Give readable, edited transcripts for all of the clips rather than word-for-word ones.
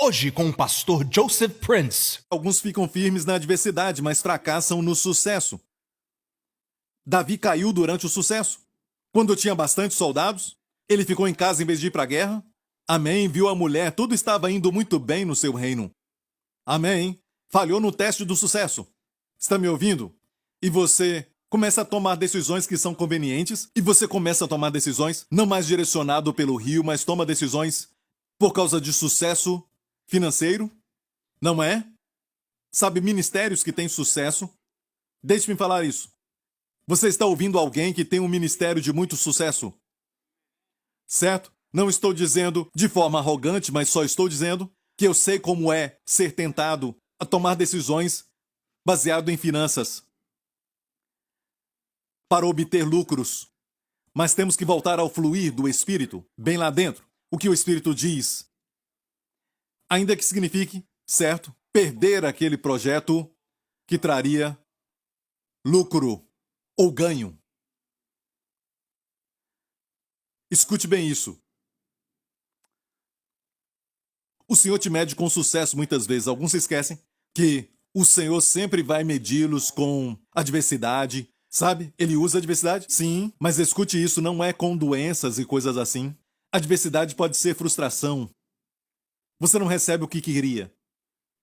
Hoje com o pastor Joseph Prince. Alguns ficam firmes na adversidade, mas fracassam no sucesso. Davi caiu durante o sucesso. Quando tinha bastante soldados, ele ficou em casa em vez de ir para a guerra. Amém. Viu a mulher, tudo estava indo muito bem no seu reino. Amém. Falhou no teste do sucesso. Está me ouvindo? E você começa a tomar decisões que são convenientes, e você começa a tomar decisões não mais direcionado pelo rio, mas toma decisões por causa de sucesso financeiro, não é? Sabe, ministérios que têm sucesso. Deixe-me falar isso. Você está ouvindo alguém que tem um ministério de muito sucesso? Certo? Não estou dizendo de forma arrogante, mas só estou dizendo que eu sei como é ser tentado a tomar decisões baseado em finanças para obter lucros. Mas temos que voltar ao fluir do Espírito, bem lá dentro. O que o Espírito diz. Ainda que signifique, certo, perder aquele projeto que traria lucro ou ganho. Escute bem isso. O Senhor te mede com sucesso muitas vezes. Alguns se esquecem que o Senhor sempre vai medi-los com adversidade. Sabe? Ele usa adversidade? Sim, mas escute isso, não é com doenças e coisas assim. Adversidade pode ser frustração. Você não recebe o que queria.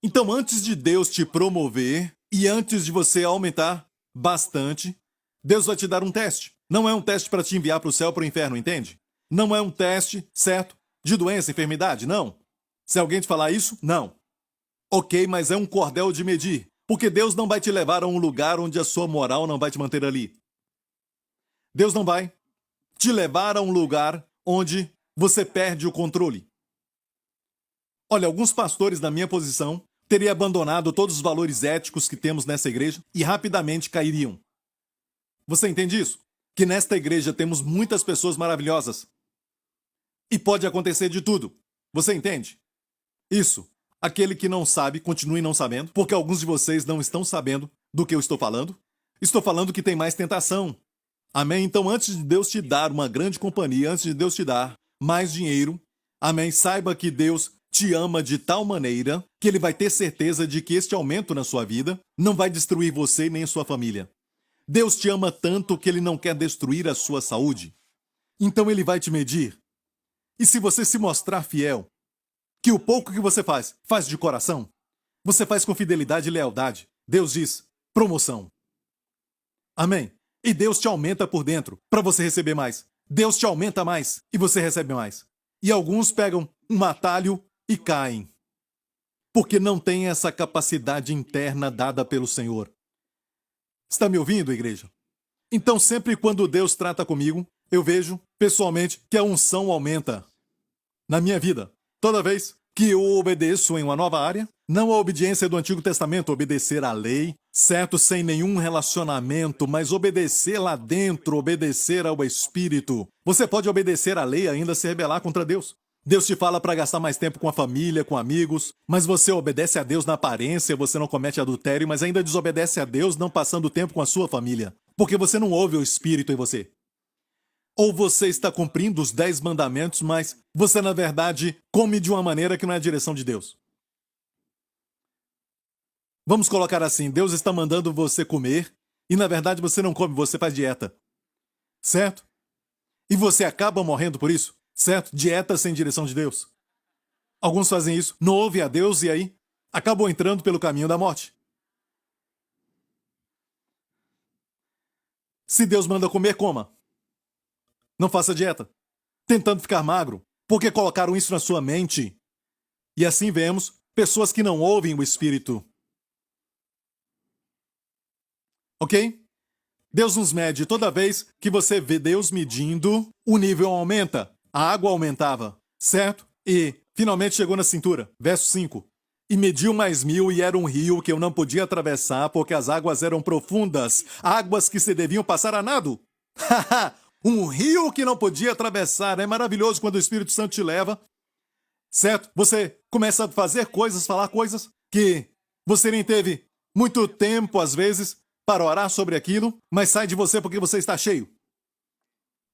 Então, antes de Deus te promover e antes de você aumentar bastante, Deus vai te dar um teste. Não é um teste para te enviar para o céu ou para o inferno, entende? Não é um teste, certo, de doença, enfermidade, não. Se alguém te falar isso, não. Ok, mas é um cordel de medir. Porque Deus não vai te levar a um lugar onde a sua moral não vai te manter ali. Deus não vai te levar a um lugar onde você perde o controle. Olha, alguns pastores da minha posição teriam abandonado todos os valores éticos que temos nessa igreja e rapidamente cairiam. Você entende isso? Que nesta igreja temos muitas pessoas maravilhosas. E pode acontecer de tudo. Você entende? Isso. Aquele que não sabe, continue não sabendo, porque alguns de vocês não estão sabendo do que eu estou falando. Estou falando que tem mais tentação. Amém? Então, antes de Deus te dar uma grande companhia, antes de Deus te dar mais dinheiro, amém? Saiba que Deus te ama de tal maneira que Ele vai ter certeza de que este aumento na sua vida não vai destruir você nem a sua família. Deus te ama tanto que Ele não quer destruir a sua saúde. Então Ele vai te medir. E se você se mostrar fiel, que o pouco que você faz de coração, você faz com fidelidade e lealdade, Deus diz, promoção. Amém? E Deus te aumenta por dentro para você receber mais. Deus te aumenta mais e você recebe mais. E alguns pegam um atalho e caem, porque não tem essa capacidade interna dada pelo Senhor. Está me ouvindo, igreja? Então, sempre quando Deus trata comigo, eu vejo, pessoalmente, que a unção aumenta na minha vida. Toda vez que eu obedeço em uma nova área, não a obediência do Antigo Testamento, obedecer à lei, certo, sem nenhum relacionamento, mas obedecer lá dentro, obedecer ao Espírito. Você pode obedecer à lei e ainda se rebelar contra Deus. Deus te fala para gastar mais tempo com a família, com amigos, mas você obedece a Deus na aparência, você não comete adultério, mas ainda desobedece a Deus não passando tempo com a sua família, porque você não ouve o Espírito em você. Ou você está cumprindo os 10 mandamentos, mas você, na verdade, come de uma maneira que não é a direção de Deus. Vamos colocar assim, Deus está mandando você comer, e na verdade você não come, você faz dieta. Certo? E você acaba morrendo por isso? Certo? Dieta sem direção de Deus. Alguns fazem isso, não ouvem a Deus e aí acabam entrando pelo caminho da morte. Se Deus manda comer, coma. Não faça dieta. Tentando ficar magro, porque colocaram isso na sua mente. E assim vemos pessoas que não ouvem o Espírito. Ok? Deus nos mede. Toda vez que você vê Deus medindo, o nível aumenta. A água aumentava, certo? E finalmente chegou na cintura. Verso 5. E mediu mais 1000 e era um rio que eu não podia atravessar porque as águas eram profundas. Águas que se deviam passar a nado. Haha! Um rio que não podia atravessar. É maravilhoso quando o Espírito Santo te leva. Certo? Você começa a fazer coisas, falar coisas que você nem teve muito tempo, às vezes, para orar sobre aquilo, mas sai de você porque você está cheio.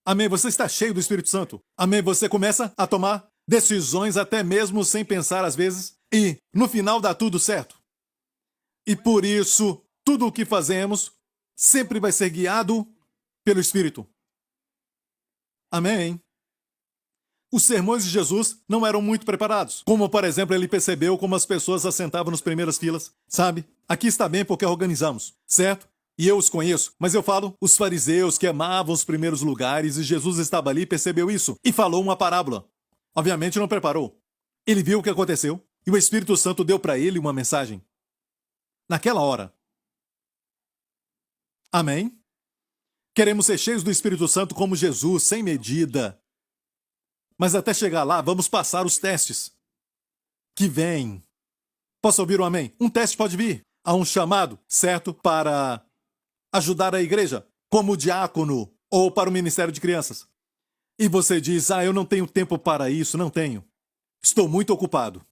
Amém? Você está cheio do Espírito Santo. Amém? Você começa a tomar decisões até mesmo sem pensar às vezes, e no final dá tudo certo. E por isso, tudo o que fazemos sempre vai ser guiado pelo Espírito. Amém? Os sermões de Jesus não eram muito preparados. Como, por exemplo, ele percebeu como as pessoas assentavam nas primeiras filas. Sabe? Aqui está bem porque organizamos, certo? E eu os conheço, mas eu falo os fariseus que amavam os primeiros lugares e Jesus estava ali e percebeu isso e falou uma parábola. Obviamente não preparou. Ele viu o que aconteceu e o Espírito Santo deu para ele uma mensagem. Naquela hora. Amém? Queremos ser cheios do Espírito Santo como Jesus, sem medida. Mas até chegar lá, vamos passar os testes. Que vem. Posso ouvir um amém? Um teste pode vir. Há um chamado, certo, para ajudar a igreja, como diácono, ou para o ministério de crianças. E você diz, eu não tenho tempo para isso, não tenho. Estou muito ocupado.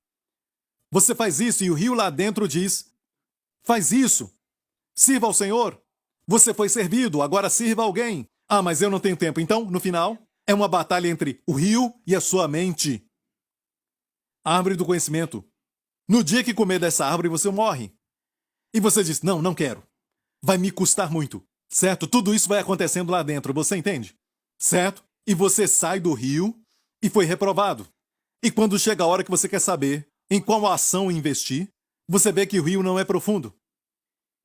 Você faz isso e o rio lá dentro diz, faz isso. Sirva ao Senhor. Você foi servido, agora sirva alguém. Mas eu não tenho tempo. Então, no final, é uma batalha entre o rio e a sua mente. A árvore do conhecimento. No dia que comer dessa árvore, você morre. E você diz, não quero. Vai me custar muito. Certo? Tudo isso vai acontecendo lá dentro, você entende? Certo? E você sai do rio e foi reprovado. E quando chega a hora que você quer saber em qual ação investir, você vê que o rio não é profundo.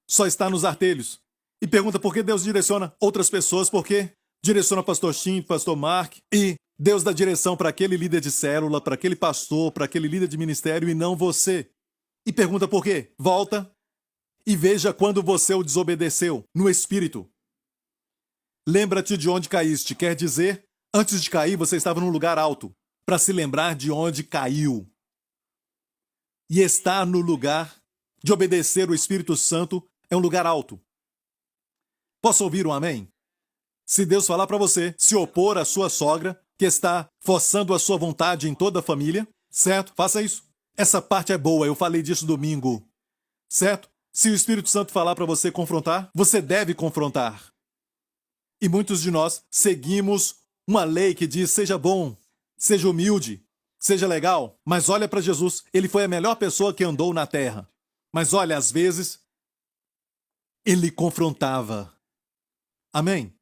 Só está nos artelhos. E pergunta por que Deus direciona outras pessoas, por que direciona pastor Tim, pastor Mark, e Deus dá direção para aquele líder de célula, para aquele pastor, para aquele líder de ministério e não você. E pergunta por quê? Volta e veja quando você o desobedeceu, no espírito. Lembra-te de onde caíste, quer dizer, antes de cair você estava num lugar alto, para se lembrar de onde caiu. E estar no lugar de obedecer o Espírito Santo é um lugar alto. Posso ouvir um amém? Se Deus falar para você se opor à sua sogra, que está forçando a sua vontade em toda a família, certo? Faça isso. Essa parte é boa, eu falei disso domingo. Certo? Se o Espírito Santo falar para você confrontar, você deve confrontar. E muitos de nós seguimos uma lei que diz seja bom, seja humilde, seja legal. Mas olha para Jesus, ele foi a melhor pessoa que andou na terra. Mas olha, às vezes, ele confrontava. Amém?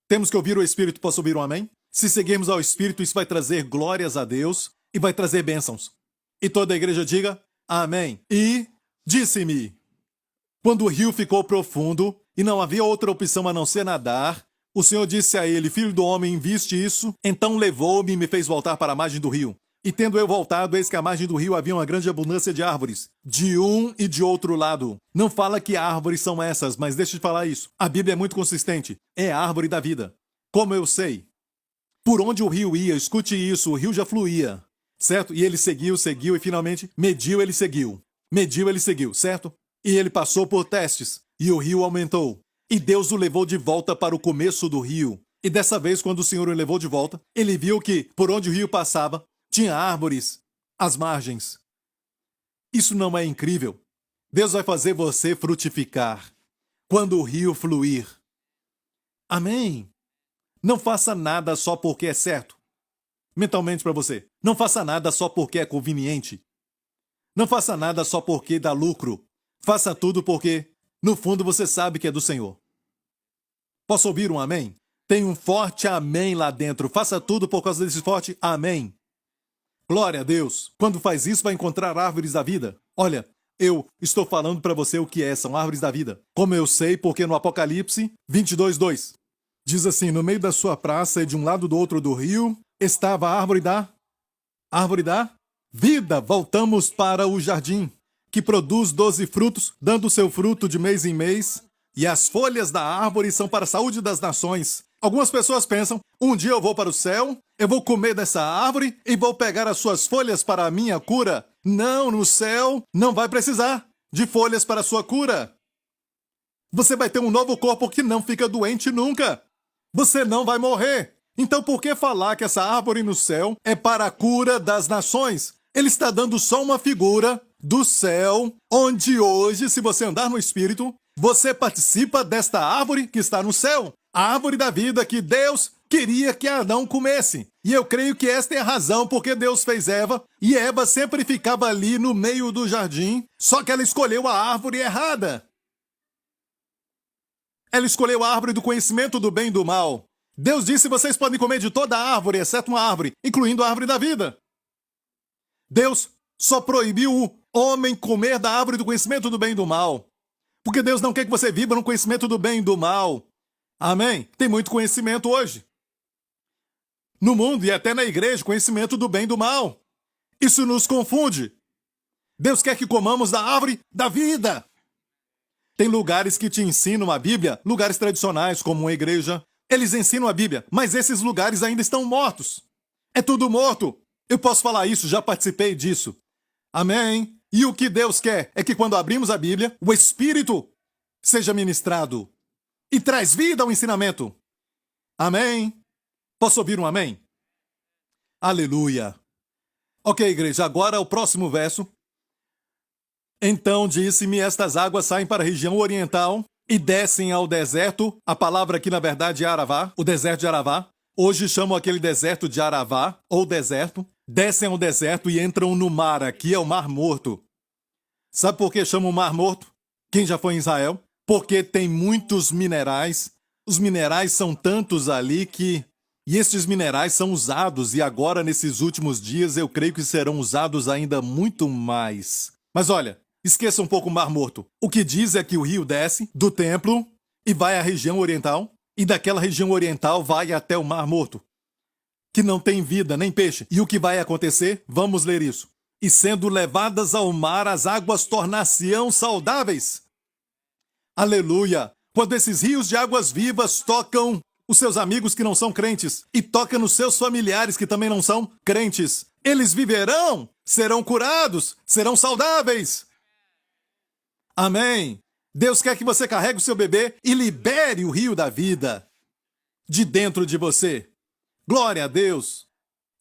Temos que ouvir o Espírito, posso ouvir um amém? Se seguirmos ao Espírito, isso vai trazer glórias a Deus e vai trazer bênçãos. E toda a igreja diga, amém. E disse-me, quando o rio ficou profundo e não havia outra opção a não ser nadar, o Senhor disse a ele, filho do homem, viste isso? Então levou-me e me fez voltar para a margem do rio. E tendo eu voltado, eis que à margem do rio havia uma grande abundância de árvores, de um e de outro lado. Não fala que árvores são essas, mas deixa de falar isso. A Bíblia é muito consistente. É a árvore da vida. Como eu sei? Por onde o rio ia, escute isso, o rio já fluía. Certo? E ele seguiu e finalmente mediu, ele seguiu. Mediu, ele seguiu, certo? E ele passou por testes, e o rio aumentou. E Deus o levou de volta para o começo do rio. E dessa vez, quando o Senhor o levou de volta, ele viu que, por onde o rio passava, tinha árvores às margens. Isso não é incrível? Deus vai fazer você frutificar quando o rio fluir. Amém? Não faça nada só porque é certo. Mentalmente para você. Não faça nada só porque é conveniente. Não faça nada só porque dá lucro. Faça tudo porque, no fundo, você sabe que é do Senhor. Posso ouvir um amém? Tem um forte amém lá dentro. Faça tudo por causa desse forte amém. Glória a Deus. Quando faz isso, vai encontrar árvores da vida. Olha, eu estou falando para você o que são árvores da vida. Como eu sei, porque no Apocalipse 22:2 diz assim, no meio da sua praça e de um lado do outro do rio, estava a árvore da vida. Voltamos para o jardim, que produz 12 frutos, dando seu fruto de mês em mês, e as folhas da árvore são para a saúde das nações. Algumas pessoas pensam, um dia eu vou para o céu, eu vou comer dessa árvore e vou pegar as suas folhas para a minha cura. Não, no céu não vai precisar de folhas para a sua cura. Você vai ter um novo corpo que não fica doente nunca. Você não vai morrer. Então por que falar que essa árvore no céu é para a cura das nações? Ele está dando só uma figura do céu, onde hoje, se você andar no Espírito, você participa desta árvore que está no céu. A árvore da vida que Deus queria que Adão comesse. E eu creio que esta é a razão porque Deus fez Eva, e Eva sempre ficava ali no meio do jardim, só que ela escolheu a árvore errada. Ela escolheu a árvore do conhecimento do bem e do mal. Deus disse: vocês podem comer de toda a árvore, exceto uma árvore, incluindo a árvore da vida. Deus só proibiu o homem comer da árvore do conhecimento do bem e do mal. Porque Deus não quer que você viva no conhecimento do bem e do mal. Amém? Tem muito conhecimento hoje. No mundo e até na igreja, conhecimento do bem e do mal. Isso nos confunde. Deus quer que comamos da árvore da vida. Tem lugares que te ensinam a Bíblia, lugares tradicionais, como uma igreja. Eles ensinam a Bíblia, mas esses lugares ainda estão mortos. É tudo morto. Eu posso falar isso, já participei disso. Amém? E o que Deus quer é que quando abrimos a Bíblia, o Espírito seja ministrado e traz vida ao ensinamento. Amém? Posso ouvir um amém? Aleluia. Ok, igreja, agora o próximo verso. Então disse-me: estas águas saem para a região oriental e descem ao deserto. A palavra aqui, na verdade, é Aravá, o deserto de Aravá. Hoje chamam aquele deserto de Aravá, ou deserto. Descem ao deserto e entram no mar. Aqui é o Mar Morto. Sabe por que chamam o Mar Morto? Quem já foi em Israel? Porque tem muitos minerais. Os minerais são tantos ali que... E estes minerais são usados, e agora, nesses últimos dias, eu creio que serão usados ainda muito mais. Mas olha, esqueça um pouco o Mar Morto. O que diz é que o rio desce do templo e vai à região oriental, e daquela região oriental vai até o Mar Morto, que não tem vida nem peixe. E o que vai acontecer? Vamos ler isso. E sendo levadas ao mar, as águas tornar-se-ão saudáveis. Aleluia! Quando esses rios de águas vivas tocam os seus amigos que não são crentes e tocam nos seus familiares que também não são crentes, eles viverão, serão curados, serão saudáveis. Amém! Deus quer que você carregue o seu bebê e libere o rio da vida de dentro de você. Glória a Deus!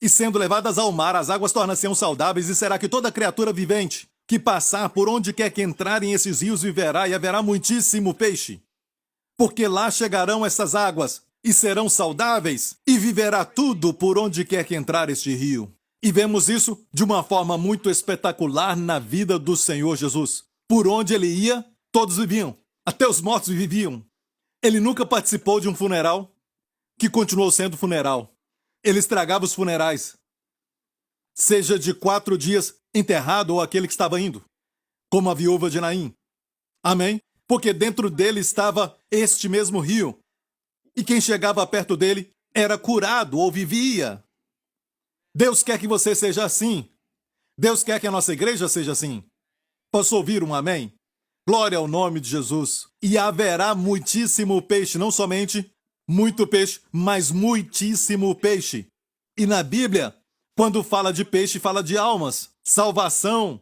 E sendo levadas ao mar, as águas tornam-se saudáveis, e será que toda criatura vivente que passar por onde quer que entrarem esses rios viverá, e haverá muitíssimo peixe. Porque lá chegarão essas águas, e serão saudáveis, e viverá tudo por onde quer que entrar este rio. E vemos isso de uma forma muito espetacular na vida do Senhor Jesus. Por onde ele ia, todos viviam. Até os mortos viviam. Ele nunca participou de um funeral que continuou sendo funeral. Ele estragava os funerais. Seja de 4 dias enterrado ou aquele que estava indo. Como a viúva de Naim. Amém? Porque dentro dele estava este mesmo rio. E quem chegava perto dele era curado ou vivia. Deus quer que você seja assim. Deus quer que a nossa igreja seja assim. Posso ouvir um amém? Glória ao nome de Jesus. E haverá muitíssimo peixe, não somente muito peixe, mas muitíssimo peixe. E na Bíblia, quando fala de peixe, fala de almas, salvação.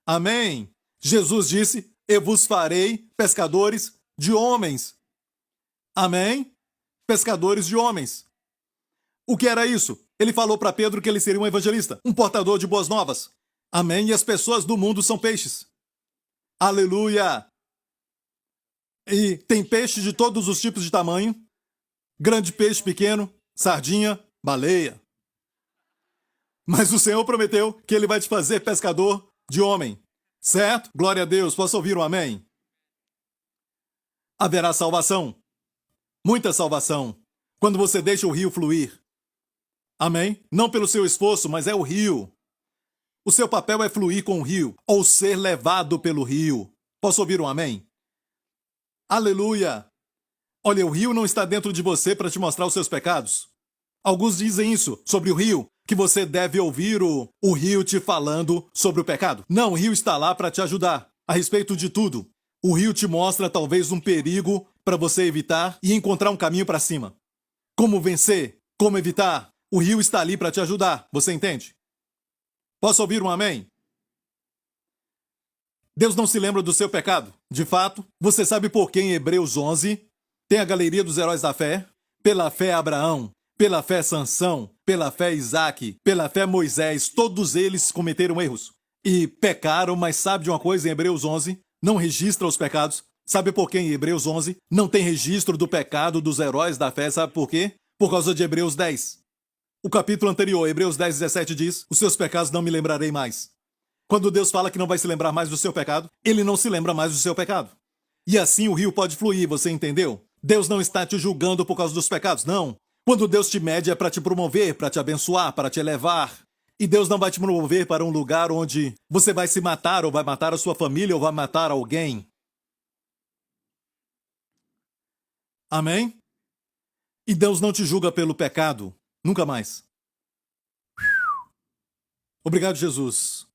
Amém? Jesus disse: eu vos farei pescadores de homens. Amém? Pescadores de homens. O que era isso? Ele falou para Pedro que ele seria um evangelista, um portador de boas novas. Amém? E as pessoas do mundo são peixes. Aleluia! E tem peixe de todos os tipos de tamanho. Grande peixe, pequeno, sardinha, baleia. Mas o Senhor prometeu que ele vai te fazer pescador de homem. Certo? Glória a Deus. Posso ouvir um amém? Haverá salvação. Muita salvação. Quando você deixa o rio fluir. Amém? Não pelo seu esforço, mas é o rio. O seu papel é fluir com o rio, ou ser levado pelo rio. Posso ouvir um amém? Aleluia! Olha, o rio não está dentro de você para te mostrar os seus pecados. Alguns dizem isso sobre o rio, que você deve ouvir o rio te falando sobre o pecado. Não, o rio está lá para te ajudar a respeito de tudo. O rio te mostra talvez um perigo para você evitar e encontrar um caminho para cima. Como vencer? Como evitar? O rio está ali para te ajudar, você entende? Posso ouvir um amém? Deus não se lembra do seu pecado. De fato, você sabe por que em Hebreus 11 tem a galeria dos heróis da fé? Pela fé Abraão, pela fé Sansão, pela fé Isaque, pela fé Moisés, todos eles cometeram erros e pecaram, mas sabe de uma coisa em Hebreus 11? Não registra os pecados. Sabe por que em Hebreus 11 não tem registro do pecado dos heróis da fé? Sabe por quê? por causa de Hebreus 10. O capítulo anterior, Hebreus 10, 17 diz: os seus pecados não me lembrarei mais. Quando Deus fala que não vai se lembrar mais do seu pecado, ele não se lembra mais do seu pecado. E assim o rio pode fluir, você entendeu? Deus não está te julgando por causa dos pecados, não. Quando Deus te mede é para te promover, para te abençoar, para te elevar. E Deus não vai te promover para um lugar onde você vai se matar, ou vai matar a sua família, ou vai matar alguém. Amém? E Deus não te julga pelo pecado. Nunca mais. Obrigado, Jesus.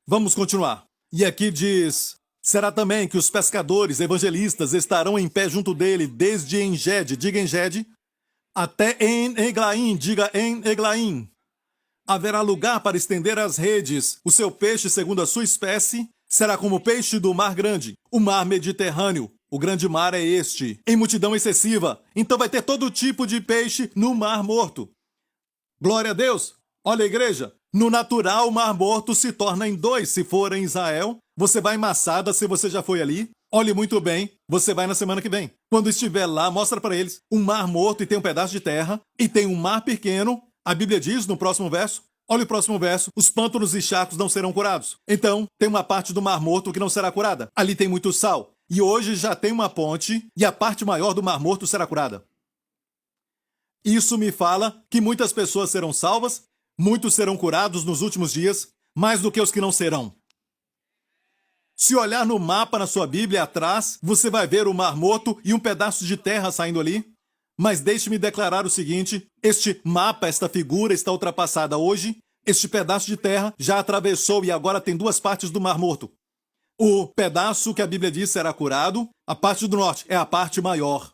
Vamos continuar. E aqui diz: será também que os pescadores evangelistas estarão em pé junto dele desde Engede, diga Engede, até em Eglaim, diga em Eglaim. Haverá lugar para estender as redes. O seu peixe, segundo a sua espécie, será como o peixe do mar grande, o mar Mediterrâneo. O grande mar é este, em multidão excessiva. Então vai ter todo tipo de peixe no mar morto. Glória a Deus! Olha, igreja, no natural o mar morto se torna em dois. Se for em Israel, você vai em Massada, se você já foi ali. Olhe muito bem, você vai na semana que vem. Quando estiver lá, mostra para eles um mar morto e tem um pedaço de terra, e tem um mar pequeno. A Bíblia diz no próximo verso, olha o próximo verso, os pântanos e charcos não serão curados. Então, tem uma parte do mar morto que não será curada. Ali tem muito sal. E hoje já tem uma ponte, e a parte maior do mar morto será curada. Isso me fala que muitas pessoas serão salvas, muitos serão curados nos últimos dias, mais do que os que não serão. Se olhar no mapa na sua Bíblia atrás, você vai ver o Mar Morto e um pedaço de terra saindo ali. Mas deixe-me declarar o seguinte: este mapa, esta figura está ultrapassada hoje. Este pedaço de terra já atravessou e agora tem duas partes do Mar Morto. O pedaço que a Bíblia diz será curado, a parte do norte é a parte maior.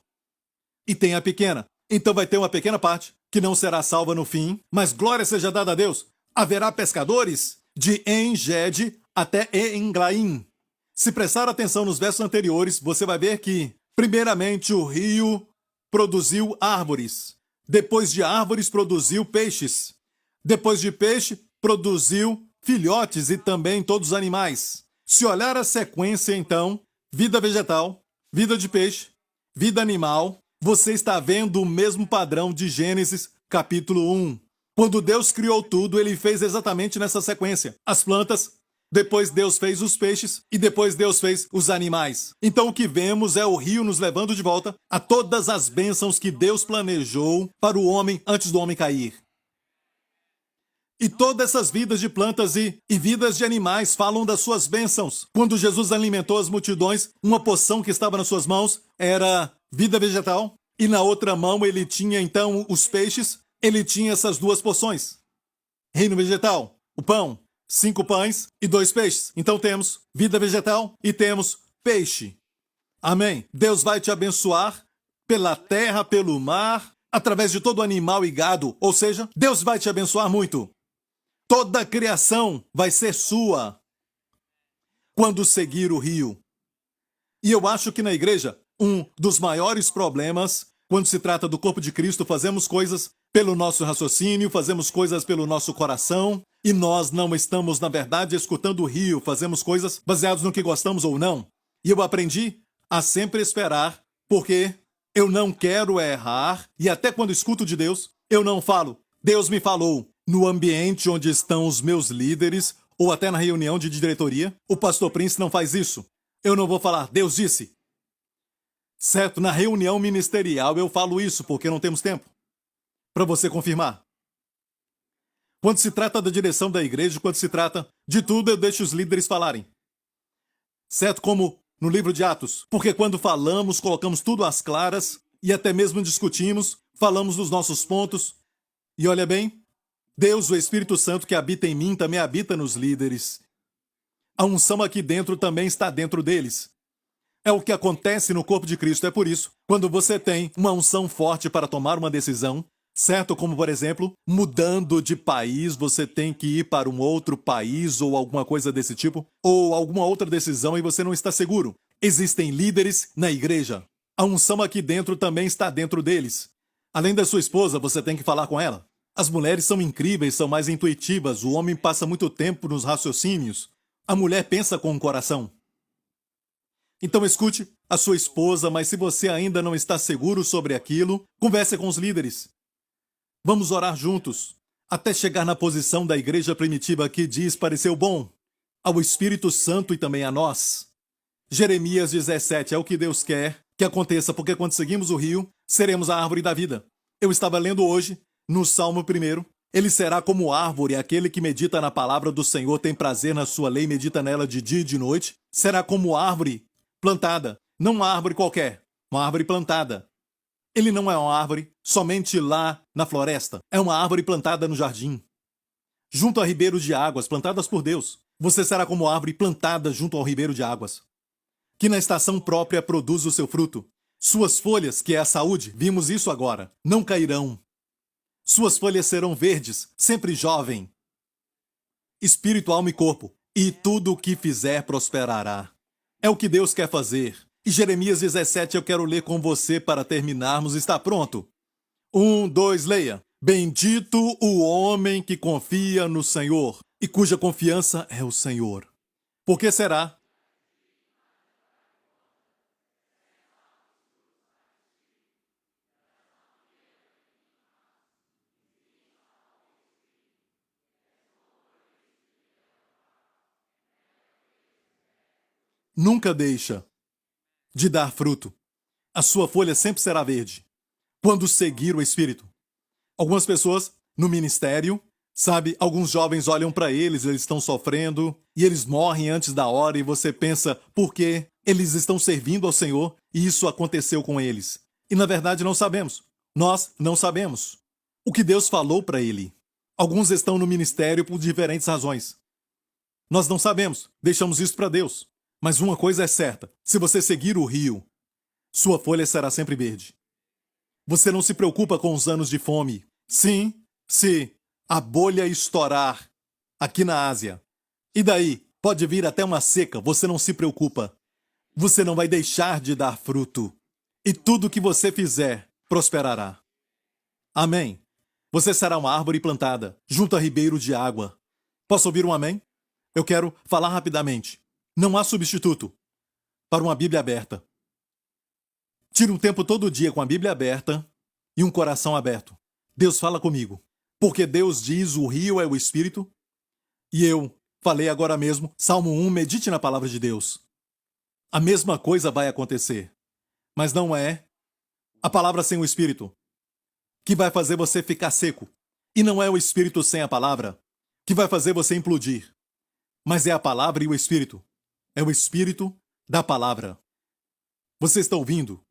E tem a pequena. Então vai ter uma pequena parte que não será salva no fim, mas glória seja dada a Deus. Haverá pescadores de Engede até Englaim. Se prestar atenção nos versos anteriores, você vai ver que, primeiramente, o rio produziu árvores. Depois de árvores, produziu peixes. Depois de peixe, produziu filhotes e também todos os animais. Se olhar a sequência, então, vida vegetal, vida de peixe, vida animal, você está vendo o mesmo padrão de Gênesis, capítulo 1. Quando Deus criou tudo, ele fez exatamente nessa sequência. As plantas, depois Deus fez os peixes e depois Deus fez os animais. Então o que vemos é o rio nos levando de volta a todas as bênçãos que Deus planejou para o homem antes do homem cair. E todas essas vidas de plantas e vidas de animais falam das suas bênçãos. Quando Jesus alimentou as multidões, uma porção que estava nas suas mãos era vida vegetal, e na outra mão ele tinha então os peixes. Ele tinha essas duas porções. Reino vegetal, o pão, 5 pães e 2 peixes. Então temos vida vegetal e temos peixe. Amém. Deus vai te abençoar pela terra, pelo mar, através de todo animal e gado. Ou seja, Deus vai te abençoar muito. Toda a criação vai ser sua quando seguir o rio. E eu acho que na igreja, um dos maiores problemas, quando se trata do corpo de Cristo, fazemos coisas pelo nosso raciocínio, fazemos coisas pelo nosso coração, e nós não estamos, na verdade, escutando o rio, fazemos coisas baseadas no que gostamos ou não. E eu aprendi a sempre esperar, porque eu não quero errar, e até quando escuto de Deus, eu não falo, Deus me falou. No ambiente onde estão os meus líderes, ou até na reunião de diretoria, o pastor Prince não faz isso. Eu não vou falar, Deus disse. Certo, na reunião ministerial eu falo isso, porque não temos tempo. Para você confirmar. Quando se trata da direção da igreja, quando se trata de tudo, eu deixo os líderes falarem. Certo, como no livro de Atos. Porque quando falamos, colocamos tudo às claras, e até mesmo discutimos, falamos dos nossos pontos. E olha bem, Deus, o Espírito Santo que habita em mim, também habita nos líderes. A unção aqui dentro também está dentro deles. É o que acontece no corpo de Cristo. É por isso, quando você tem uma unção forte para tomar uma decisão, certo? Como, por exemplo, mudando de país, você tem que ir para um outro país ou alguma coisa desse tipo, ou alguma outra decisão e você não está seguro. Existem líderes na igreja. A unção aqui dentro também está dentro deles. Além da sua esposa, você tem que falar com ela. As mulheres são incríveis, são mais intuitivas. O homem passa muito tempo nos raciocínios. A mulher pensa com o coração. Então escute a sua esposa, mas se você ainda não está seguro sobre aquilo, converse com os líderes. Vamos orar juntos, até chegar na posição da igreja primitiva que diz pareceu bom ao Espírito Santo e também a nós. Jeremias 17 é o que Deus quer que aconteça, porque quando seguimos o rio, seremos a árvore da vida. Eu estava lendo hoje, no Salmo 1, ele será como árvore, aquele que medita na palavra do Senhor, tem prazer na sua lei, medita nela de dia e de noite. Será como árvore plantada, não uma árvore qualquer, uma árvore plantada. Ele não é uma árvore somente lá na floresta, é uma árvore plantada no jardim, junto a ribeiros de águas, plantadas por Deus. Você será como árvore plantada junto ao ribeiro de águas, que na estação própria produz o seu fruto. Suas folhas, que é a saúde, vimos isso agora, não cairão. Suas folhas serão verdes, sempre jovem. Espírito, alma e corpo, e tudo o que fizer prosperará. É o que Deus quer fazer. E Jeremias 17 eu quero ler com você para terminarmos. Está pronto? 1, 2, leia. Bendito o homem que confia no Senhor e cuja confiança é o Senhor. Por que será? Nunca deixa de dar fruto. A sua folha sempre será verde quando seguir o Espírito. Algumas pessoas no ministério, sabe, alguns jovens olham para eles estão sofrendo e eles morrem antes da hora e você pensa por que eles estão servindo ao Senhor e isso aconteceu com eles. E na verdade não sabemos. Nós não sabemos o que Deus falou para ele. Alguns estão no ministério por diferentes razões. Nós não sabemos, deixamos isso para Deus. Mas uma coisa é certa, se você seguir o rio, sua folha será sempre verde. Você não se preocupa com os anos de fome. Sim, se a bolha estourar aqui na Ásia, e daí pode vir até uma seca, você não se preocupa. Você não vai deixar de dar fruto. E tudo que você fizer prosperará. Amém. Você será uma árvore plantada junto a ribeiro de água. Posso ouvir um amém? Eu quero falar rapidamente. Não há substituto para uma Bíblia aberta. Tire um tempo todo dia com a Bíblia aberta e um coração aberto. Deus fala comigo. Porque Deus diz, o rio é o Espírito. E eu falei agora mesmo, Salmo 1, medite na palavra de Deus. A mesma coisa vai acontecer. Mas não é a palavra sem o Espírito que vai fazer você ficar seco. E não é o Espírito sem a palavra que vai fazer você implodir. Mas é a palavra e o Espírito. É o Espírito da palavra. Você está ouvindo?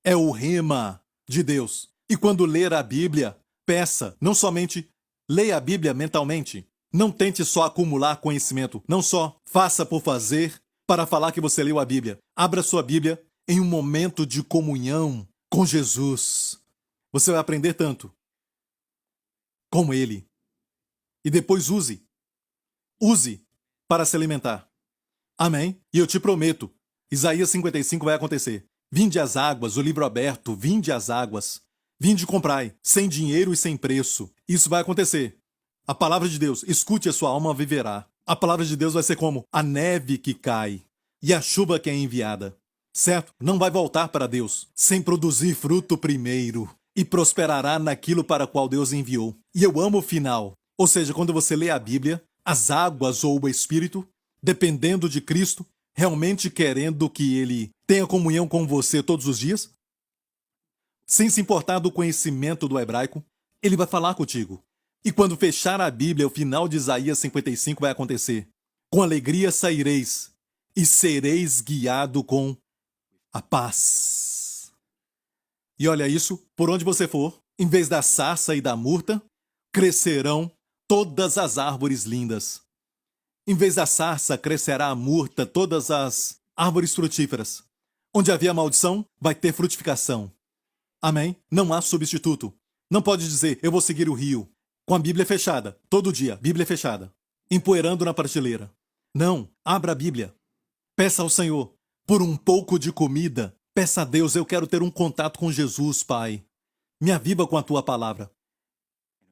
É o rema de Deus. E quando ler a Bíblia, peça, não somente leia a Bíblia mentalmente. Não tente só acumular conhecimento. Não só faça por fazer para falar que você leu a Bíblia. Abra sua Bíblia em um momento de comunhão com Jesus. Você vai aprender tanto como Ele. E depois use. Use para se alimentar. Amém? E eu te prometo, Isaías 55 vai acontecer. Vinde às águas, o livro aberto, vinde às águas. Vinde e comprai, sem dinheiro e sem preço. Isso vai acontecer. A palavra de Deus, escute, a sua alma viverá. A palavra de Deus vai ser como a neve que cai e a chuva que é enviada. Certo? Não vai voltar para Deus sem produzir fruto primeiro e prosperará naquilo para qual Deus enviou. E eu amo o final. Ou seja, quando você lê a Bíblia, as águas ou o Espírito, dependendo de Cristo, realmente querendo que Ele tenha comunhão com você todos os dias, sem se importar do conhecimento do hebraico, Ele vai falar contigo. E quando fechar a Bíblia, o final de Isaías 55 vai acontecer. Com alegria saireis e sereis guiado com a paz. E olha isso, por onde você for, em vez da sarça e da murta, crescerão todas as árvores lindas. Em vez da sarça, crescerá a murta, todas as árvores frutíferas. Onde havia maldição, vai ter frutificação. Amém? Não há substituto. Não pode dizer, eu vou seguir o rio. Com a Bíblia fechada, todo dia, Bíblia fechada. Empoeirando na prateleira. Não, abra a Bíblia. Peça ao Senhor por um pouco de comida. Peça a Deus, eu quero ter um contato com Jesus, Pai. Me aviva com a tua palavra.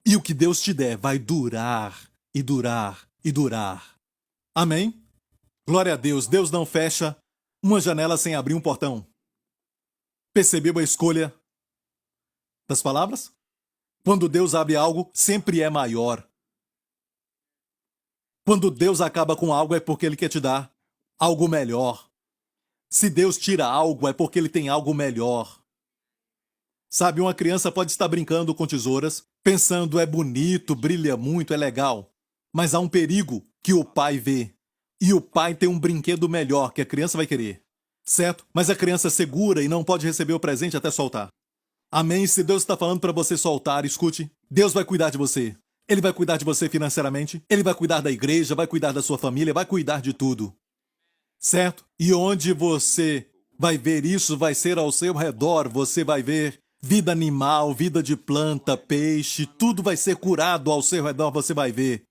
E o que Deus te der vai durar, e durar, e durar. Amém? Glória a Deus. Deus não fecha uma janela sem abrir um portão. Percebeu a escolha das palavras? Quando Deus abre algo, sempre é maior. Quando Deus acaba com algo, é porque Ele quer te dar algo melhor. Se Deus tira algo, é porque Ele tem algo melhor. Sabe, uma criança pode estar brincando com tesouras, pensando é bonito, brilha muito, é legal. Mas há um perigo que o pai vê. E o pai tem um brinquedo melhor que a criança vai querer. Certo? Mas a criança segura e não pode receber o presente até soltar. Amém? Se Deus está falando para você soltar, escute. Deus vai cuidar de você. Ele vai cuidar de você financeiramente. Ele vai cuidar da igreja, vai cuidar da sua família, vai cuidar de tudo. Certo? E onde você vai ver isso, vai ser ao seu redor. Você vai ver vida animal, vida de planta, peixe, tudo vai ser curado ao seu redor, você vai ver.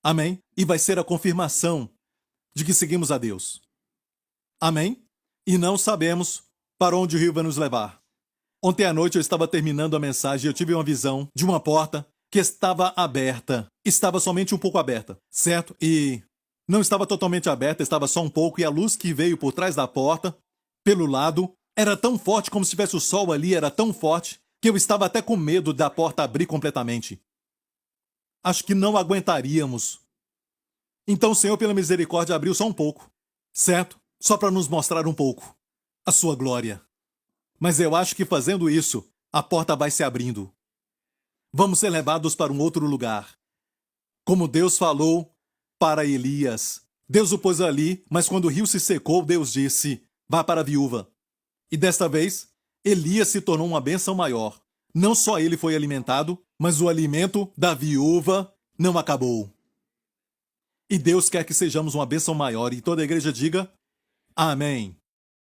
Amém? E vai ser a confirmação de que seguimos a Deus. Amém? E não sabemos para onde o rio vai nos levar. Ontem à noite eu estava terminando a mensagem e eu tive uma visão de uma porta que estava aberta. Estava somente um pouco aberta, certo? E não estava totalmente aberta, estava só um pouco, e a luz que veio por trás da porta, pelo lado, era tão forte como se tivesse o sol ali, era tão forte, que eu estava até com medo da porta abrir completamente. Acho que não aguentaríamos. Então o Senhor, pela misericórdia, abriu só um pouco, certo? Só para nos mostrar um pouco a sua glória. Mas eu acho que fazendo isso, a porta vai se abrindo. Vamos ser levados para um outro lugar. Como Deus falou para Elias. Deus o pôs ali, mas quando o rio se secou, Deus disse, vá para a viúva. E desta vez, Elias se tornou uma bênção maior. Não só ele foi alimentado, mas o alimento da viúva não acabou. E Deus quer que sejamos uma bênção maior, e toda a igreja diga, amém.